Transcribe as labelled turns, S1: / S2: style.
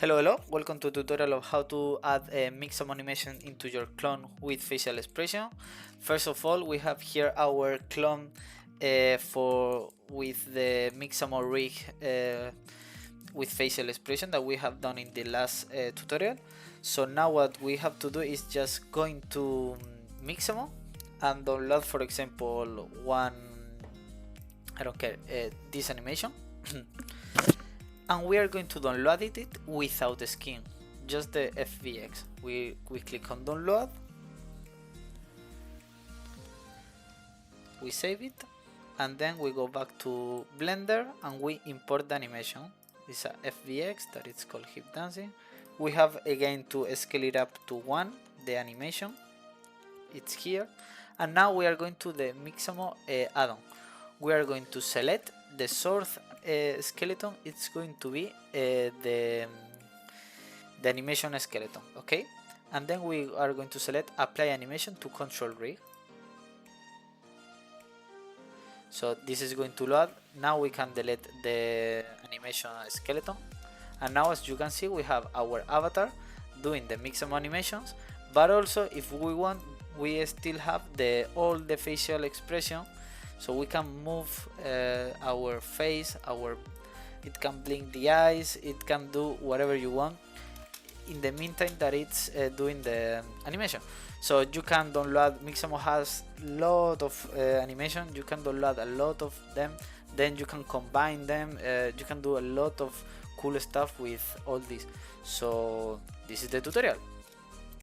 S1: Hello, welcome to a tutorial of how to add a mixamo animation into your clone with facial expression. First of all, we have here our clone with the mixamo rig with facial expression that we have done in the last tutorial. So now what we have to do is just go into mixamo and download, for example, this animation. And we are going to download it without the skin, just the FBX. We click on download, we save it, and then we go back to Blender and we import the animation. It's a FBX that it's called hip dancing. We have again to scale it up to 1, the animation, it's here. And now we are going to the mixamo add-on. We are going to select the source skeleton. It's going to be the animation skeleton, okay? And then we are going to select apply animation to control rig. So this is going to load. Now we can delete the animation skeleton, and now as you can see we have our avatar doing the mixamo animations, but also if we want we still have all the facial expression. So we can move our face, it can blink the eyes, it can do whatever you want in the meantime that it's doing the animation. So you can download, mixamo has a lot of animation, you can download a lot of them, then you can combine them, you can do a lot of cool stuff with all this. So this is the tutorial.